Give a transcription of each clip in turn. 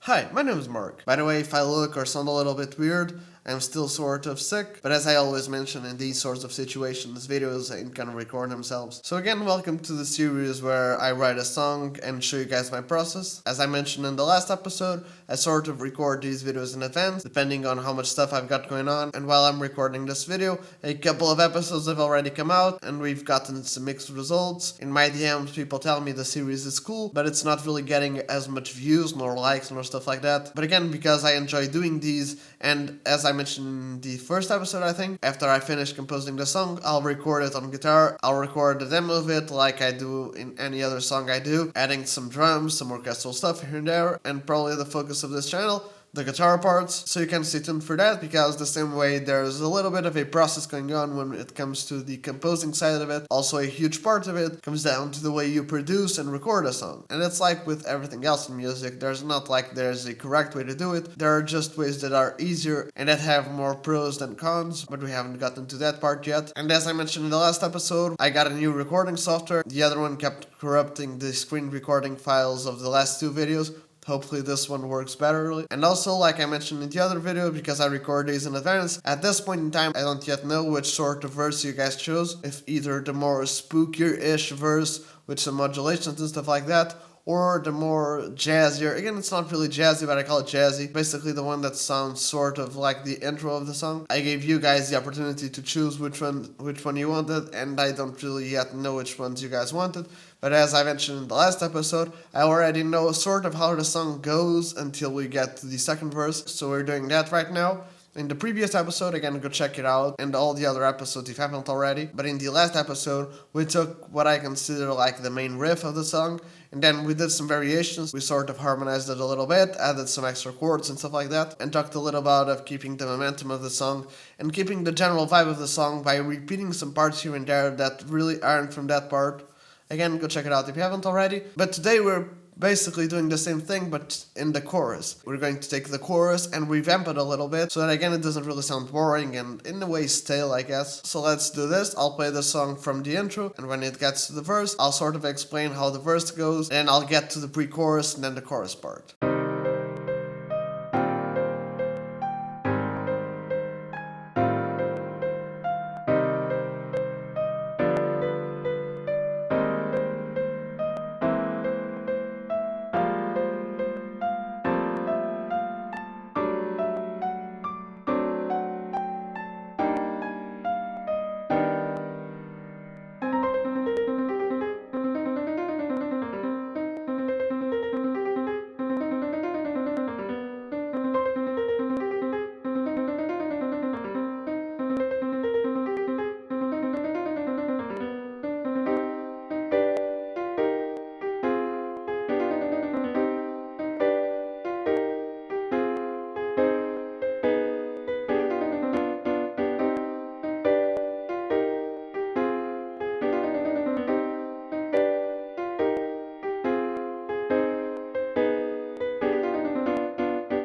Hi, my name is Mark. By the way, if I look or sound a little bit weird, I'm still sort of sick, but as I always mention in these sorts of situations, videos ain't gonna record themselves. So again, welcome to the series where I write a song and show you guys my process. As I mentioned in the last episode, I sort of record these videos in advance, depending on how much stuff I've got going on, and while I'm recording this video, a couple of episodes have already come out, and we've gotten some mixed results. In my DMs, people tell me the series is cool, but it's not really getting as much views, nor likes, nor stuff like that. But again, because I enjoy doing these, and as I mentioned in the first episode, I think, after I finish composing the song, I'll record it on guitar. I'll record the demo of it like I do in any other song I do, adding some drums, some orchestral stuff here and there, and probably the focus of this channel, the guitar parts, so you can stay tuned for that, because the same way there's a little bit of a process going on when it comes to the composing side of it, also a huge part of it comes down to the way you produce and record a song. And it's like with everything else in music, there's not like there's a correct way to do it, there are just ways that are easier and that have more pros than cons, but we haven't gotten to that part yet. And as I mentioned in the last episode, I got a new recording software. The other one kept corrupting the screen recording files of the last two videos. Hopefully this one works better. And also, like I mentioned in the other video, because I record these in advance, at this point in time I don't yet know which sort of verse you guys chose, if either the more spookier-ish verse with some modulations and stuff like that, or the more jazzier, again it's not really jazzy but I call it jazzy, basically the one that sounds sort of like the intro of the song. I gave you guys the opportunity to choose which one you wanted, and I don't really yet know which ones you guys wanted, but as I mentioned in the last episode, I already know sort of how the song goes until we get to the second verse, so we're doing that right now. In the previous episode, again, go check it out, and all the other episodes if you haven't already. But in the last episode, we took what I consider like the main riff of the song, and then we did some variations. We sort of harmonized it a little bit, added some extra chords and stuff like that, and talked a little about keeping the momentum of the song and keeping the general vibe of the song by repeating some parts here and there that really aren't from that part. Again, go check it out if you haven't already. But today we're basically doing the same thing but in the chorus. We're going to take the chorus and revamp it a little bit so that again it doesn't really sound boring and in a way stale, I guess. So let's do this. I'll play the song from the intro, and when it gets to the verse I'll sort of explain how the verse goes, and I'll get to the pre-chorus and then the chorus part.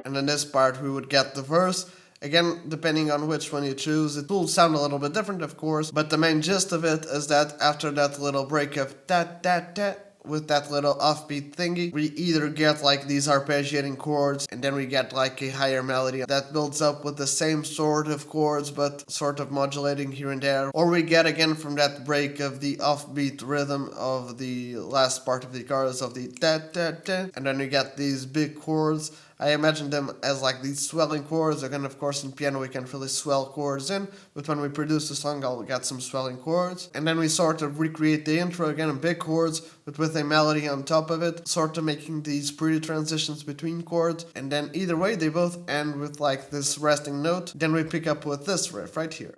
And in this part we would get the verse. Again, depending on which one you choose, it will sound a little bit different of course, but the main gist of it is that after that little break of da with that little offbeat thingy, we either get like these arpeggiating chords and then we get like a higher melody that builds up with the same sort of chords but sort of modulating here and there, or we get again from that break of the offbeat rhythm of the last part of the chorus of the da, and then we get these big chords. I imagine them as like these swelling chords. Again, of course, in piano we can't really swell chords in, but when we produce the song I'll get some swelling chords. And then we sort of recreate the intro again in big chords, but with a melody on top of it, sort of making these pretty transitions between chords. And then either way, they both end with like this resting note. Then we pick up with this riff right here.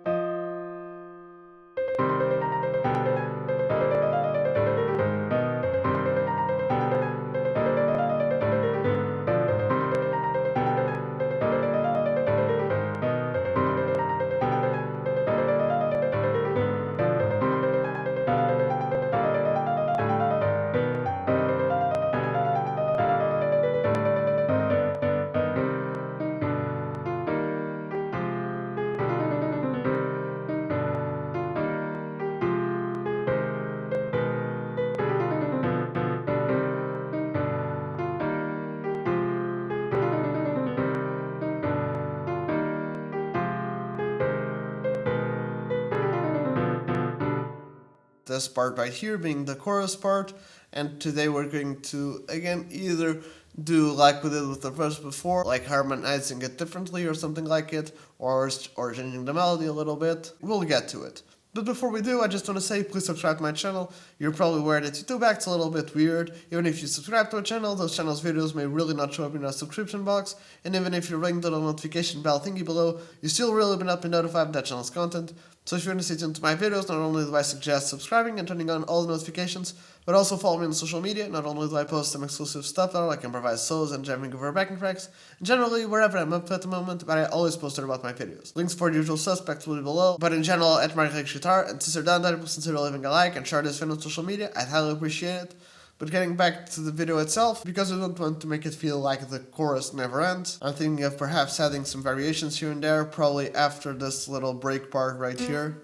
this part right here being the chorus part. And today we're going to, again, either do like we did with the verse before, like harmonizing it differently or something like it, or changing the melody a little bit. We'll get to it. But before we do, I just want to say, please subscribe to my channel. You're probably aware that YouTube acts a little bit weird. Even if you subscribe to a channel, those channels' videos may really not show up in our subscription box. And even if you ring the notification bell thingy below, you still really will not be notified of that channel's content. So if you want to stay tuned to my videos, not only do I suggest subscribing and turning on all the notifications, but also follow me on social media. Not only do I post some exclusive stuff there, like improvise solos and jamming over backing tracks, and generally wherever I'm up at the moment, but I always post about my videos. Links for the usual suspects will be below, but in general, at my guitar, and since you're done that, consider leaving a like and share this video on social media, I'd highly appreciate it. But getting back to the video itself, because I don't want to make it feel like the chorus never ends, I'm thinking of perhaps adding some variations here and there, probably after this little break part right here.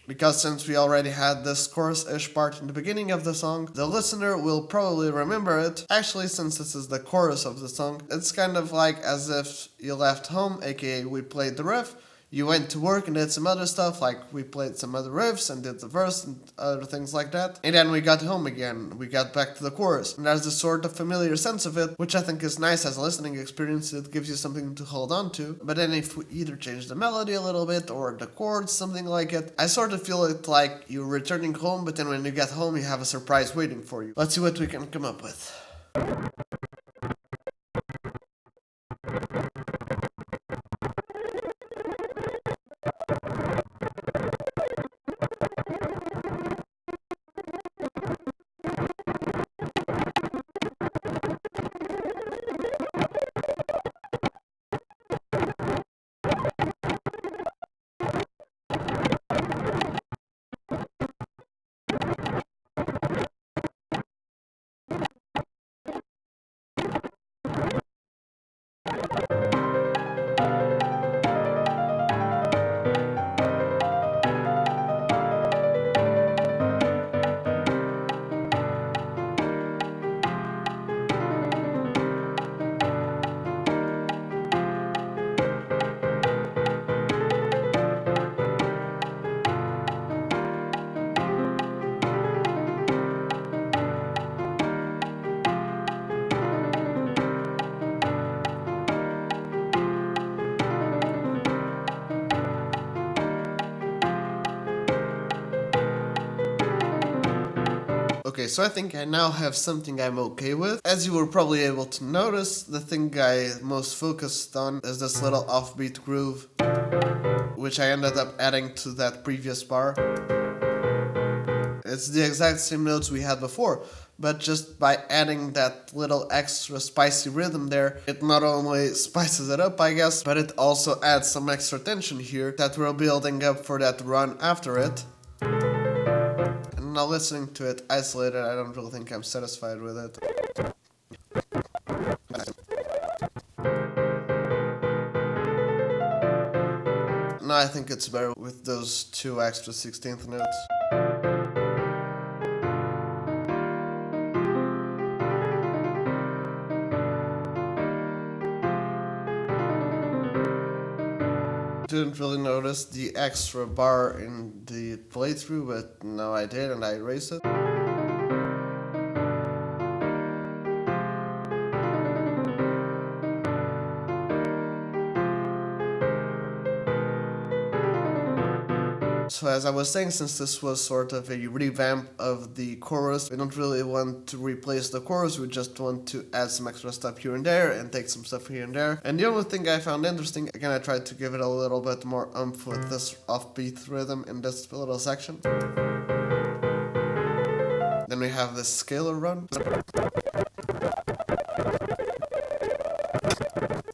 Because since we already had this chorus-ish part in the beginning of the song, the listener will probably remember it. Actually, since this is the chorus of the song, it's kind of like as if you left home, aka we played the riff, you went to work and did some other stuff, like we played some other riffs and did the verse and other things like that. And then we got home again, we got back to the chorus. And there's this sort of familiar sense of it, which I think is nice as a listening experience. It gives you something to hold on to. But then if we either change the melody a little bit or the chords, something like it, I sort of feel it like you're returning home, but then when you get home you have a surprise waiting for you. Let's see what we can come up with. Okay, so I think I now have something I'm okay with. As you were probably able to notice, the thing I most focused on is this little offbeat groove, which I ended up adding to that previous bar. It's the exact same notes we had before, but just by adding that little extra spicy rhythm there, it not only spices it up, I guess, but it also adds some extra tension here that we're building up for that run after it. Now listening to it isolated, I don't really think I'm satisfied with it. No, I think it's better with those two extra 16th notes. Didn't really notice the extra bar in the playthrough, but now I did and I erased it. So as I was saying, since this was sort of a revamp of the chorus, we don't really want to replace the chorus, we just want to add some extra stuff here and there and take some stuff here and there. And the only thing I found interesting, again I tried to give it a little bit more oomph with this offbeat rhythm in this little section. Then we have this scalar run.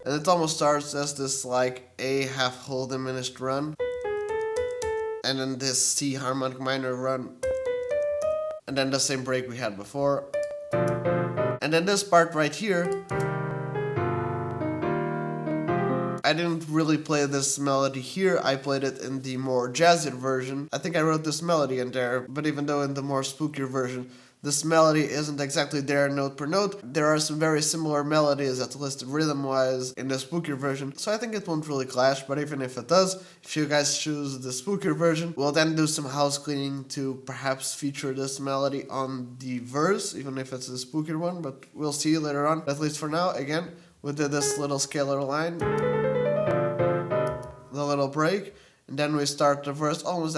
And it almost starts as this like A half whole diminished run. And then this C harmonic minor run, and then the same break we had before, and then this part right here. I didn't really play this melody here, I played it in the more jazzy version. I think I wrote this melody in there, but even though in the more spookier version, this melody isn't exactly there note per note. There are some very similar melodies that's listed rhythm-wise in the spookier version, so I think it won't really clash, but even if it does, if you guys choose the spookier version, we'll then do some house cleaning to perhaps feature this melody on the verse, even if it's the spookier one, but we'll see later on. At least for now, again, we did this little scalar line, the little break, and then we start the verse almost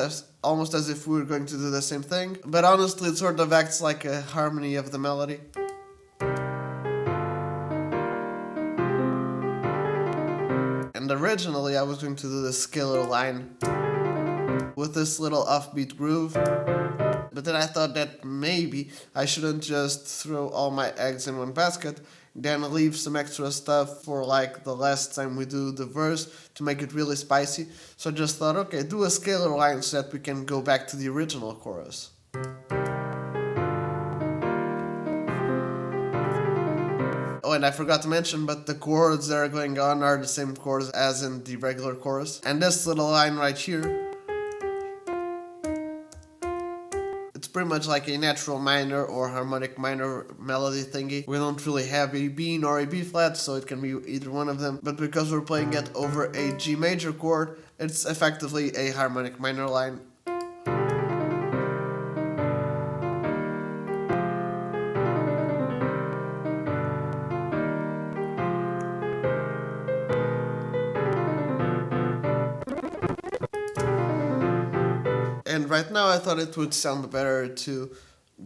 as if we were going to do the same thing. But honestly, it sort of acts like a harmony of the melody. And originally I was going to do the scalar line with this little offbeat groove. But then I thought that maybe I shouldn't just throw all my eggs in one basket, then leave some extra stuff for like the last time we do the verse to make it really spicy. So I just thought, okay, do a scalar line so that we can go back to the original chorus. Oh, and I forgot to mention, but the chords that are going on are the same chords as in the regular chorus. And this little line right here, it's pretty much like a natural minor or harmonic minor melody thingy. We don't really have a B nor a B flat, so it can be either one of them. But because we're playing it over a G major chord, it's effectively a harmonic minor line. And right now I thought it would sound better to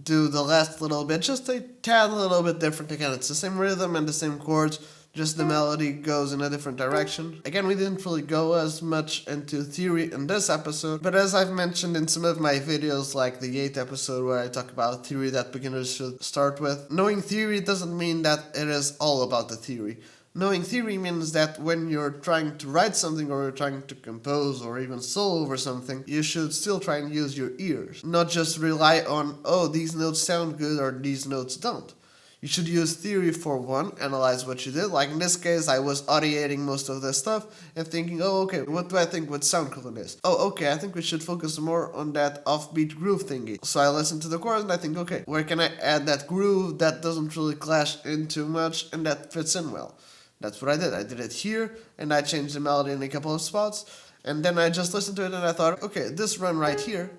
do the last little bit, just a tad little bit different. Again, it's the same rhythm and the same chords, just the melody goes in a different direction. Again, we didn't really go as much into theory in this episode, but as I've mentioned in some of my videos, like the 8th episode where I talk about theory that beginners should start with, knowing theory doesn't mean that it is all about the theory. Knowing theory means that when you're trying to write something or you're trying to compose or even solo over something, you should still try and use your ears. Not just rely on, oh, these notes sound good or these notes don't. You should use theory for one, analyze what you did. Like in this case, I was audiating most of this stuff and thinking, oh, okay, what do I think would sound cool in this? Oh, okay, I think we should focus more on that offbeat groove thingy. So I listen to the chorus and I think, okay, where can I add that groove that doesn't really clash in too much and that fits in well? That's what I did. I did it here, and I changed the melody in a couple of spots, and then I just listened to it and I thought, okay, this run right here,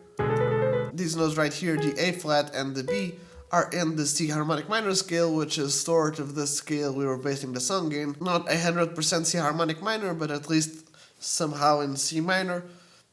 these notes right here, the A flat and the B, are in the C harmonic minor scale, which is sort of the scale we were basing the song in. Not 100% C harmonic minor, but at least somehow in C minor.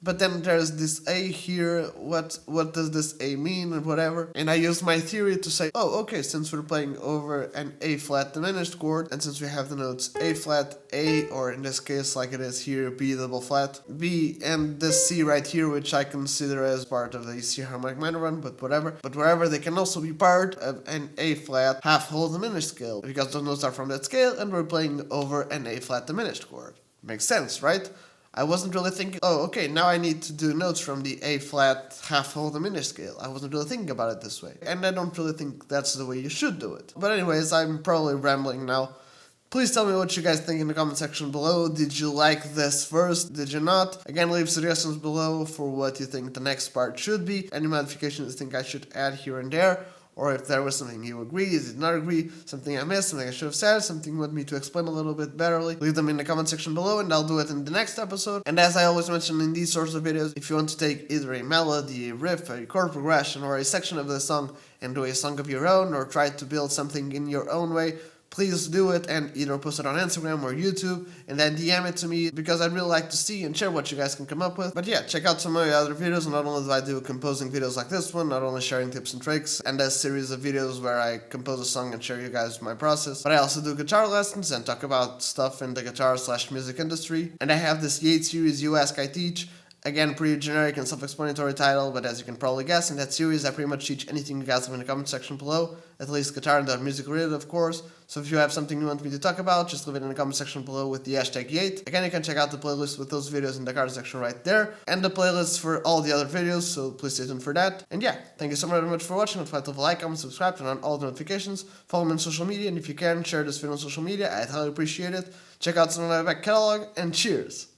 But then there's this A here, what does this A mean and whatever. And I used my theory to say, oh, okay, since we're playing over an A flat diminished chord, and since we have the notes A flat, A, or in this case like it is here, B double flat, B, and this C right here, which I consider as part of the C harmonic minor one, but whatever. But wherever they can also be part of an A flat half whole diminished scale, because those notes are from that scale and we're playing over an A flat diminished chord. Makes sense, right? I wasn't really thinking, oh, okay, now I need to do notes from the A flat half whole diminished scale. I wasn't really thinking about it this way. And I don't really think that's the way you should do it. But anyways, I'm probably rambling now. Please tell me what you guys think in the comment section below. Did you like this verse? Did you not? Again, leave suggestions below for what you think the next part should be. Any modifications you think I should add here and there. Or if there was something you agree, you did not agree, something I missed, something I should have said, something you want me to explain a little bit betterly, leave them in the comment section below and I'll do it in the next episode. And as I always mention in these sorts of videos, if you want to take either a melody, a riff, a chord progression, or a section of the song and do a song of your own, or try to build something in your own way, please do it and either post it on Instagram or YouTube and then DM it to me, because I'd really like to see and share what you guys can come up with. But yeah, check out some of my other videos. Not only do I do composing videos like this one, not only sharing tips and tricks and a series of videos where I compose a song and share you guys my process, but I also do guitar lessons and talk about stuff in the guitar/music industry. And I have this Yates series, You Ask I Teach. Again, pretty generic and self-explanatory title, but as you can probably guess, in that series I pretty much teach anything you guys have in the comment section below, at least guitar and music related, of course. So if you have something you want me to talk about, just leave it in the comment section below with the hashtag Yate. Again, you can check out the playlist with those videos in the card section right there, and the playlist for all the other videos, so please stay tuned for that. And yeah, thank you so very much for watching. Don't forget to like, comment, subscribe, turn on all the notifications, follow me on social media, and if you can, share this video on social media, I'd highly appreciate it. Check out some of my back catalog, and cheers!